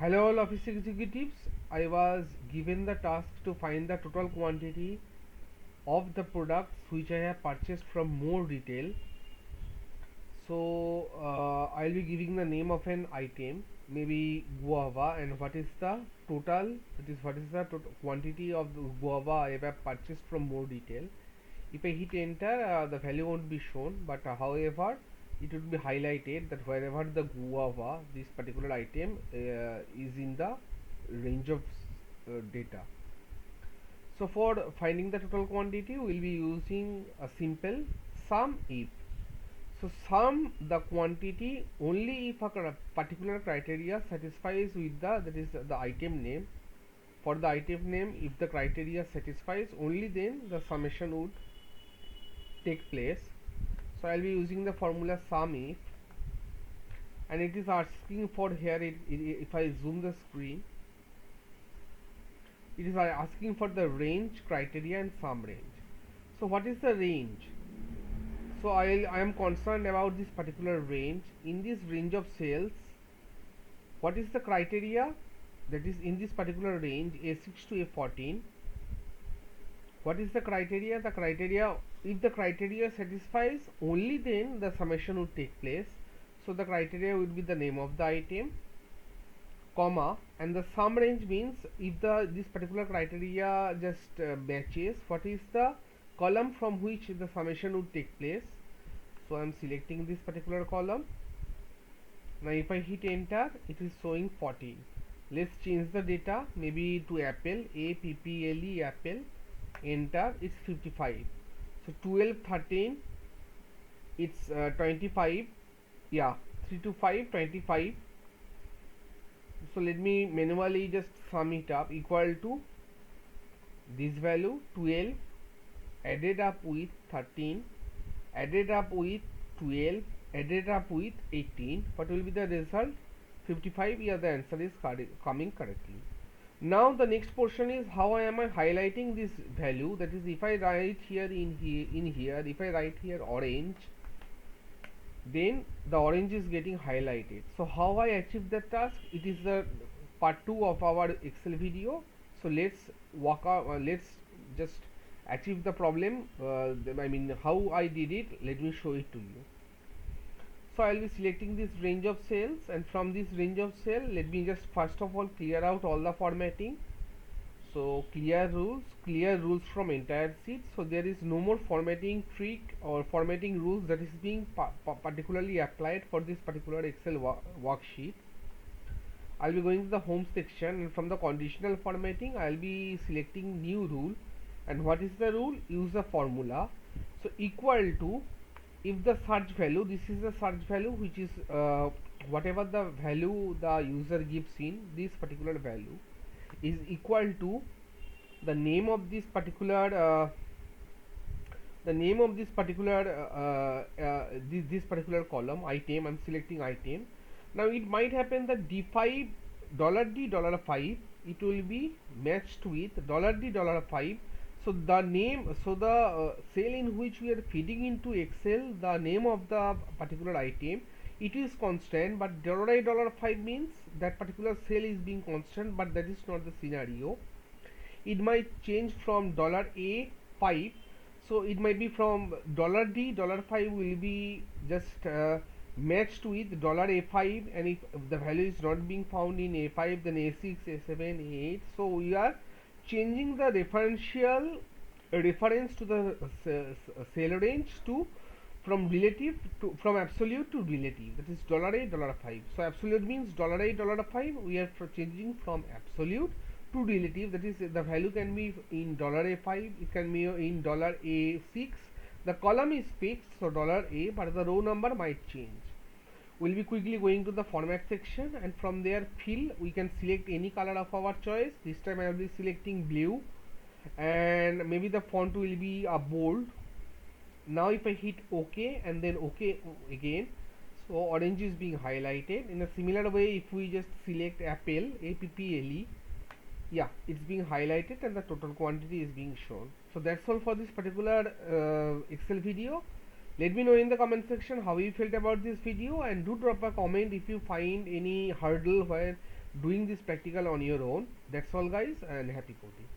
Hello all office executives. I was given the task to find the total quantity of the products which I have purchased from more retail. So I'll be giving the name of an item, maybe guava, and what is the total, that is what is the quantity of the guava I have purchased from more retail. If I hit enter, the value won't be shown, but however it would be highlighted that wherever the guava, this particular item is in the range of data. So for finding the total quantity, we will be using a simple sum if. So sum the quantity only if a particular criteria satisfies with that is the item name. For the item name, if the criteria satisfies, only then the summation would take place. So I'll be using the formula sum if, and it is asking for here if I zoom the screen, it is asking for the range, criteria, and sum range. So what is the range? So I am concerned about this particular range. In this range of sales, what is the criteria? That is in this particular range A6 to A14. What is the criteria? The criteria, if the criteria satisfies, only then the summation would take place. So the criteria would be the name of the item, comma, and the sum range means if this particular criteria just matches, what is the column from which the summation would take place. So I am selecting this particular column. Now if I hit enter, it is showing 14. Let's change the data, maybe to apple, apple, apple, enter, it's 55. So 12, 13, it's 25, yeah, 3 to 5, 25. So let me manually just sum it up, equal to this value 12 added up with 13 added up with 12 added up with 18. What will be the result? 55. Yeah, the answer is coming correctly. Now the next portion is how am I highlighting this value, that is if I write here in here, if I write here orange, then the orange is getting highlighted. So how I achieve that task? It is the part 2 of our Excel video. So let's let's just achieve the problem. I mean how I did it, let me show it to you. So I will be selecting this range of cells, and from this range of cell, let me just first of all clear out all the formatting. So clear rules from entire sheet. So there is no more formatting trick or formatting rules that is being particularly applied for this particular Excel worksheet. I'll be going to the home section, and from the conditional formatting I'll be selecting new rule. And what is the rule? Use the formula. So equal to, if the search value, this is the search value which is whatever the value the user gives in, this particular value is equal to the name of this particular this particular column item. I'm selecting item. Now it might happen that D5 $D $5, it will be matched with $D$5. So the name, so the cell in which we are feeding into Excel the name of the particular item, it is constant, but $5 means that particular cell is being constant, but that is not the scenario. It might change from $A5, so it might be from $D$5 will be just matched with $A5, and if the value is not being found in A5, then A6, A7, A8. So we are changing the referential reference to the cell range to from relative to from absolute to relative, that is $A$5. So absolute means $A$5. We are changing from absolute to relative, that is the value can be in $A5, it can be in $A6. The column is fixed, so $A, but the row number might change. We'll be quickly going to the format section, and from there fill, we can select any color of our choice. This time I will be selecting blue, and maybe the font will be a bold. Now if I hit OK and then OK again, so orange is being highlighted. In a similar way, if we just select apple, APPLE, yeah, it's being highlighted and the total quantity is being shown. So that's all for this particular Excel video. Let me know in the comment section how you felt about this video, and do drop a comment if you find any hurdle where doing this practical on your own. That's all guys, and happy coding.